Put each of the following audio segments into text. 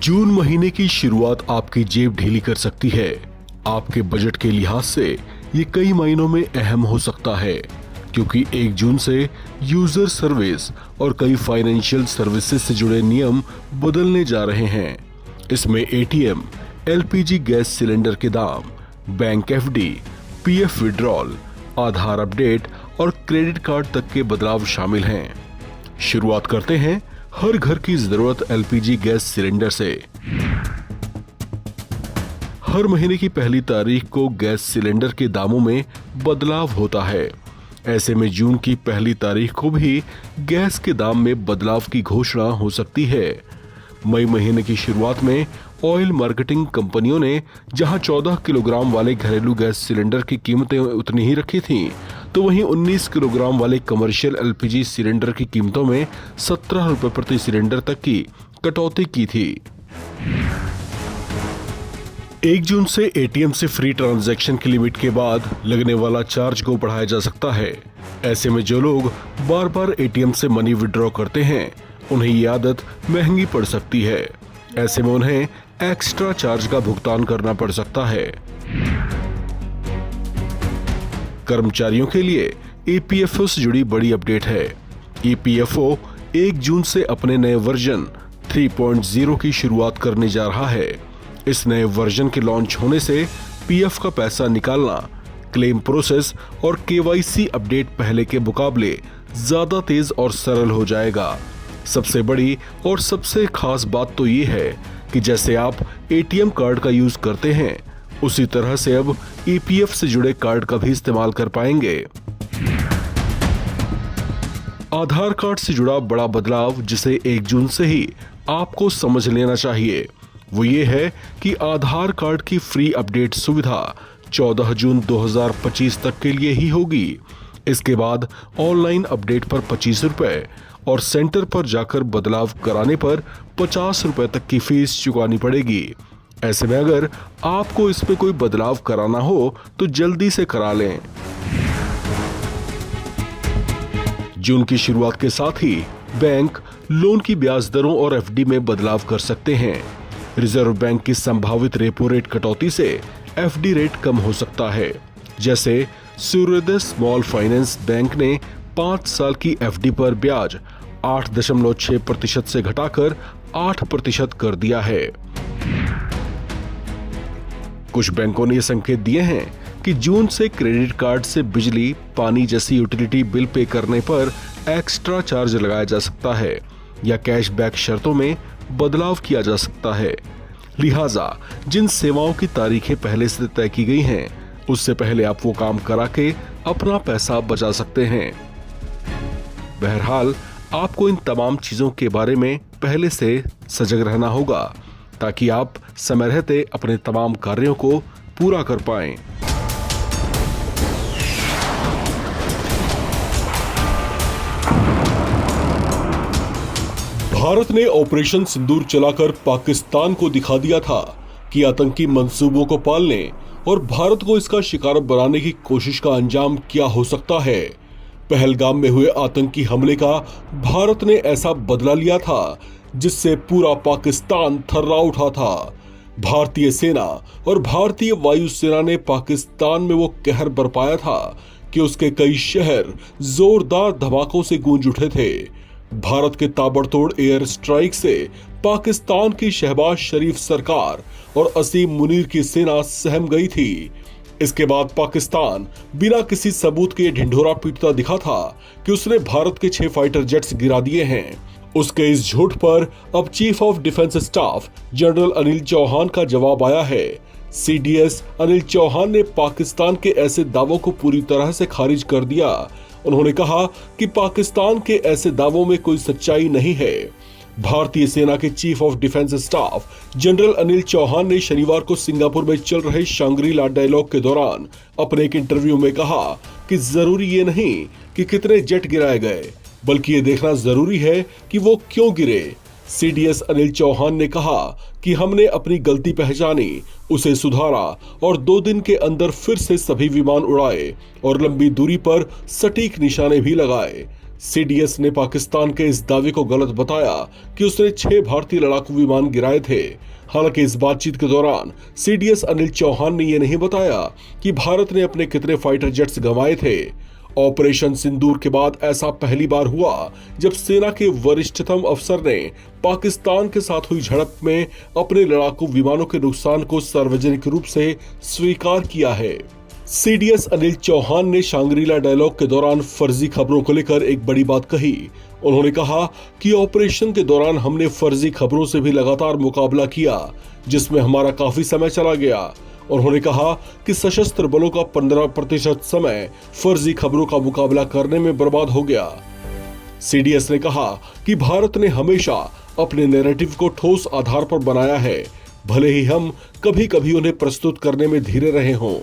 जून महीने की शुरुआत आपकी जेब ढीली कर सकती है। आपके बजट के लिहाज से ये कई महीनों में अहम हो सकता है, क्योंकि 1 जून से यूजर सर्विस और कई फाइनेंशियल सर्विसेज से जुड़े नियम बदलने जा रहे हैं। इसमें एटीएम, एलपीजी गैस सिलेंडर के दाम, बैंक एफडी, पीएफ विड्रॉल, आधार अपडेट और क्रेडिट कार्ड तक के बदलाव शामिल हैं। शुरुआत करते हैं हर घर की जरूरत एलपीजी गैस सिलेंडर से। हर महीने की पहली तारीख को गैस सिलेंडर के दामों में बदलाव होता है। ऐसे में जून की पहली तारीख को भी गैस के दाम में बदलाव की घोषणा हो सकती है। मई महीने की शुरुआत में ऑयल मार्केटिंग कंपनियों ने जहां 14 किलोग्राम वाले घरेलू गैस सिलेंडर की कीमतें उतनी ही रखी थीं, तो वहीं 19 किलोग्राम वाले कमर्शियल एलपीजी सिलेंडर की कीमतों में 17 रुपए प्रति सिलेंडर तक की कटौती की थी। 1 जून से एटीएम से फ्री ट्रांजैक्शन की लिमिट के बाद लगने वाला चार्ज को बढ़ाया जा सकता है। ऐसे में जो लोग बार बार एटीएम से मनी विड्रॉ करते हैं, उन्हें ये आदत महंगी पड़ सकती है। ऐसे में उन्हें एक्स्ट्रा चार्ज का भुगतान करना पड़ सकता है। कर्मचारियों के लिए ईपीएफओ से जुड़ी बड़ी अपडेट है। ईपीएफओ 1 जून से अपने नए वर्जन 3.0 की शुरुआत करने जा रहा है। इस नए वर्जन के लॉन्च होने से पीएफ का पैसा निकालना, क्लेम प्रोसेस और केवाईसी अपडेट पहले के मुकाबले ज्यादा तेज और सरल हो जाएगा। सबसे बड़ी और सबसे खास बात तो ये है कि जैसे आप एटीएम कार्ड का यूज करते हैं, उसी तरह से अब ईपीएफ से जुड़े कार्ड का भी इस्तेमाल कर पाएंगे। आधार कार्ड से जुड़ा बड़ा बदलाव जिसे 1 जून से ही आपको समझ लेना चाहिए, वो ये है कि आधार कार्ड की फ्री अपडेट सुविधा 14 जून 2025 तक के लिए ही होगी। इसके बाद ऑनलाइन अपडेट पर 25 रुपए और सेंटर पर जाकर बदलाव कराने पर 50 रुपए तक की फीस चुकानी पड़ेगी। ऐसे में अगर आपको इसमें कोई बदलाव कराना हो तो जल्दी से करा लें। जून की शुरुआत के साथ ही बैंक लोन की ब्याज दरों और एफडी में बदलाव कर सकते हैं। रिजर्व बैंक की संभावित रेपो रेट कटौती से एफडी रेट कम हो सकता है। जैसे सूर्योदय स्मॉल फाइनेंस बैंक ने 5 साल की एफडी पर ब्याज 8.6% से घटाकर 8% कर दिया है। कुछ बैंकों ने ये संकेत दिए हैं कि जून से क्रेडिट कार्ड से बिजली, पानी जैसी यूटिलिटी बिल पे करने पर एक्स्ट्रा चार्ज लगाया जा सकता है या कैशबैक शर्तों में बदलाव किया जा सकता है। लिहाजा जिन सेवाओं की तारीखें पहले से तय की गई हैं, उससे पहले आप वो काम करा के अपना पैसा बचा सकते हैं। बहरहाल आपको इन तमाम चीजों के बारे में पहले से सजग रहना होगा, ताकि आप समय रहते अपने तमाम कार्यों को पूरा कर पाएं। भारत ने ऑपरेशन सिंदूर चलाकर पाकिस्तान को दिखा दिया था कि आतंकी मंसूबों को पालने और भारत को इसका शिकार बनाने की कोशिश का अंजाम क्या हो सकता है। पहलगाम में हुए आतंकी हमले का भारत ने ऐसा बदला लिया था जिससे पूरा पाकिस्तान थर्रा उठा था। भारतीय सेना और भारतीय वायुसेना ने पाकिस्तान में वो कहर बरपाया था कि उसके कई शहर जोरदार धमाकों से गूंज उठे थे। भारत के ताबड़तोड़ एयर स्ट्राइक से पाकिस्तान की शहबाज शरीफ सरकार और असीम मुनीर की सेना सहम गई थी। इसके बाद पाकिस्तान बिना किसी सबूत के ढिंढोरा पीटता दिखा था कि उसने भारत के 6 फाइटर जेट्स गिरा दिए हैं। उसके इस झूठ पर अब chief of defence staff general Anil Chauhan का जवाब आया है। सीडीएस अनिल चौहान ने पाकिस्तान के ऐसे दावों को पूरी तरह से खारिज कर दिया। उन्होंने कहा कि पाकिस्तान के ऐसे दावों में कोई सच्चाई नहीं है। भारतीय सेना के chief of defence staff general Anil Chauhan ने शनिवार को सिंगापुर में चल रहे शांग्री-ला डायलॉग के दौरान अपने एक इंटरव्यू में कहा कि जरूरी ये नहीं कि कितने जेट गिराए गए, बल्कि ये देखना जरूरी है कि वो क्यों गिरे। सीडीएस अनिल चौहान ने कहा कि हमने अपनी गलती पहचानी, उसे सुधारा और 2 दिन के अंदर फिर से सभी विमान उड़ाए और लंबी दूरी पर सटीक निशाने भी लगाए। सीडीएस ने पाकिस्तान के इस दावे को गलत बताया कि उसने 6 भारतीय लड़ाकू विमान गिराए थे। हालांकि इस बातचीत के दौरान सीडीएस अनिल चौहान ने यह नहीं बताया कि भारत ने अपने कितने फाइटर जेट्स गंवाए थे। ऑपरेशन सिंदूर के बाद ऐसा पहली बार हुआ जब सेना के वरिष्ठतम अफसर ने पाकिस्तान के साथ हुई झड़प में अपने लड़ाकू विमानों के नुकसान को सार्वजनिक रूप से स्वीकार किया है। सीडीएस अनिल चौहान ने शांग्रीला डायलॉग के दौरान फर्जी खबरों को लेकर एक बड़ी बात कही। उन्होंने कहा कि ऑपरेशन के दौरान हमने फर्जी खबरों से भी लगातार मुकाबला किया, जिसमें हमारा काफी समय चला गया। उन्होंने कहा कि सशस्त्र बलों का 15% समय फर्जी खबरों का मुकाबला करने में बर्बाद हो गया। सीडीएस ने कहा कि भारत ने हमेशा अपने नैरेटिव को ठोस आधार पर बनाया है, भले ही हम कभी कभी उन्हें प्रस्तुत करने में धीरे रहे हों।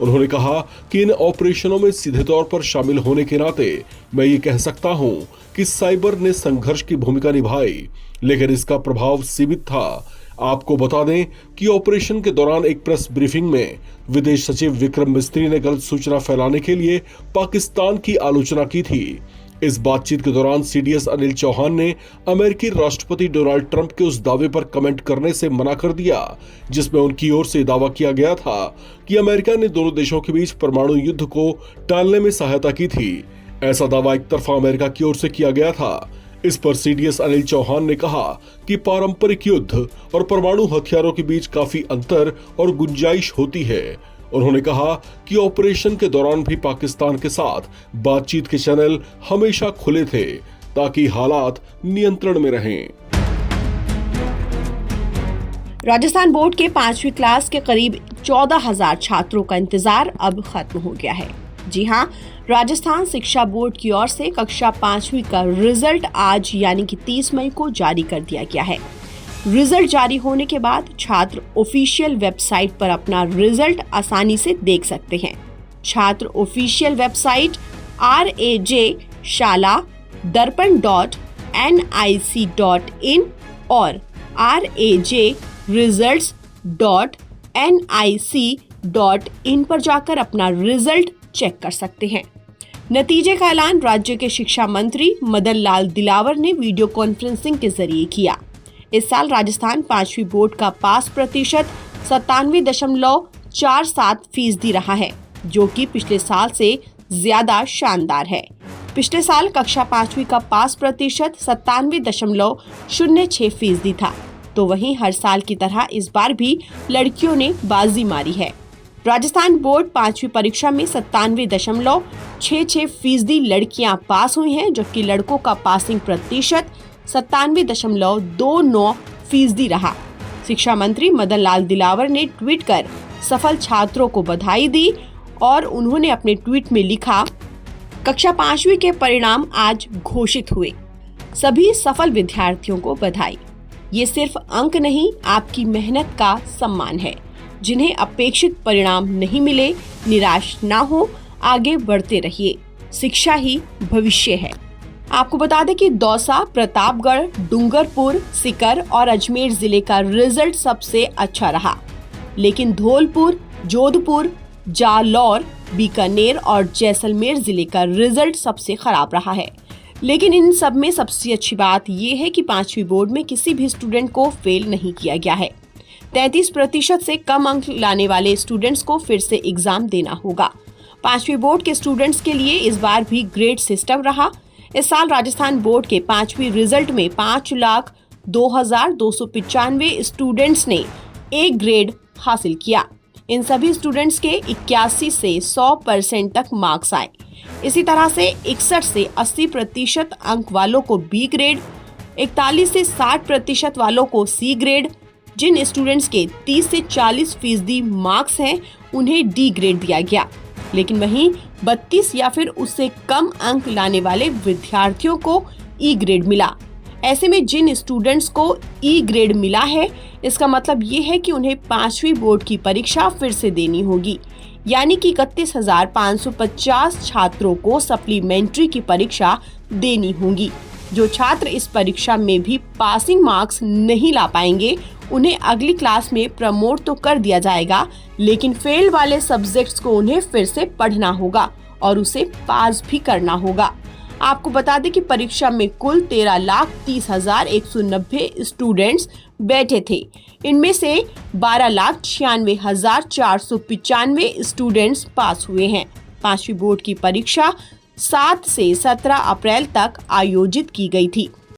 उन्होंने कहा कि इन ऑपरेशनों में सीधे तौर पर शामिल होने के नाते मैं ये कह सकता हूं कि साइबर ने संघर्ष की भूमिका निभाई, लेकिन इसका प्रभाव सीमित था। आपको बता दें कि ऑपरेशन के दौरान एक प्रेस ब्रीफिंग में विदेश सचिव विक्रम मिस्त्री ने गलत सूचना फैलाने के लिए पाकिस्तान की आलोचना की थी। इस बातचीत के दौरान सीडीएस अनिल चौहान ने अमेरिकी राष्ट्रपति डोनाल्ड ट्रंप के उस दावे पर कमेंट करने से मना कर दिया, जिसमें उनकी ओर से दावा किया गया था कि अमेरिका ने दोनों देशों के बीच परमाणु युद्ध को टालने में सहायता की थी। ऐसा दावा एक तरफा अमेरिका की ओर से किया गया था। इस पर सीडीएस अनिल चौहान ने कहा कि पारंपरिक युद्ध और परमाणु हथियारों के बीच काफी अंतर और गुंजाइश होती है। उन्होंने कहा कि ऑपरेशन के दौरान भी पाकिस्तान के साथ बातचीत के चैनल हमेशा खुले थे ताकि हालात नियंत्रण में रहें। राजस्थान बोर्ड के 5वीं क्लास के करीब 14,000 छात्रों का इंतजार अब खत्म हो गया है। जी हां, राजस्थान शिक्षा बोर्ड की ओर से कक्षा 5वीं का रिजल्ट आज यानी कि 30 मई को जारी कर दिया गया है। रिजल्ट जारी होने के बाद छात्र ऑफिशियल वेबसाइट पर अपना रिजल्ट आसानी से देख सकते हैं। छात्र ऑफिशियल वेबसाइट rajshala.darpan.nic.in और rajresults.nic.in पर जाकर अपना रिजल्ट चेक कर सकते हैं। नतीजे का ऐलान राज्य के शिक्षा मंत्री मदन लाल दिलावर ने वीडियो कॉन्फ्रेंसिंग के जरिए किया। इस साल राजस्थान 5वीं बोर्ड का पास प्रतिशत 97.47% रहा है, जो कि पिछले साल से ज्यादा शानदार है। पिछले साल कक्षा 5वीं का पास प्रतिशत 97.06% था, तो वहीं हर साल की तरह इस बार भी लड़कियों ने बाजी मारी है। राजस्थान बोर्ड 5वीं परीक्षा में 97.66% लड़कियां पास हुई हैं, जबकि लड़कों का पासिंग प्रतिशत 97.29% रहा। शिक्षा मंत्री मदन लाल दिलावर ने ट्वीट कर सफल छात्रों को बधाई दी और उन्होंने अपने ट्वीट में लिखा, कक्षा 5वीं के परिणाम आज घोषित हुए। सभी सफल विद्यार्थियों को बधाई। ये सिर्फ अंक नहीं, आपकी मेहनत का सम्मान है। जिन्हें अपेक्षित परिणाम नहीं मिले, निराश ना हो, आगे बढ़ते रहिए। शिक्षा ही भविष्य है। आपको बता दें कि दौसा, प्रतापगढ़, डूंगरपुर, सीकर और अजमेर जिले का रिजल्ट सबसे अच्छा रहा, लेकिन धौलपुर, जोधपुर, जालौर, बीकानेर और जैसलमेर जिले का रिजल्ट सबसे खराब रहा है। लेकिन इन सब में सबसे अच्छी बात ये है कि 5वीं बोर्ड में किसी भी स्टूडेंट को फेल नहीं किया गया है। 33% से कम अंक लाने वाले स्टूडेंट्स को फिर से एग्जाम देना होगा। 5वीं बोर्ड के स्टूडेंट्स के लिए इस बार भी ग्रेड सिस्टम रहा। इस साल राजस्थान बोर्ड के 5वीं रिजल्ट में 5,02,295 स्टूडेंट्स ने ए ग्रेड हासिल किया। इन सभी स्टूडेंट्स के 81 से 100% तक मार्क्स आए। इसी तरह से 61 से 80% अंक वालों को बी ग्रेड, 41 से 60% वालों को सी ग्रेड, जिन स्टूडेंट्स के 30 से 40% मार्क्स हैं उन्हें डी ग्रेड दिया गया। लेकिन वहीं 32 या फिर उससे कम अंक लाने वाले विद्यार्थियों को ई ग्रेड मिला। ऐसे में जिन स्टूडेंट्स को ई ग्रेड मिला है, इसका मतलब ये है कि उन्हें 5वीं बोर्ड की परीक्षा फिर से देनी होगी, यानी कि 31,550 छात्रों को सप्लीमेंट्री की परीक्षा देनी होगी। जो छात्र इस परीक्षा में भी पासिंग मार्क्स नहीं ला पाएंगे, उन्हें अगली क्लास में प्रमोट तो कर दिया जाएगा, लेकिन फेल वाले सब्जेक्ट्स को उन्हें फिर से पढ़ना होगा और उसे पास भी करना होगा। आपको बता दें कि परीक्षा में कुल 13,30,190 स्टूडेंट्स बैठे थे। इनमें से 12,96,495 स्टूडेंट्स पास हुए हैं। 5वीं बोर्ड की परीक्षा 7 से 17 अप्रैल तक आयोजित की गई थी।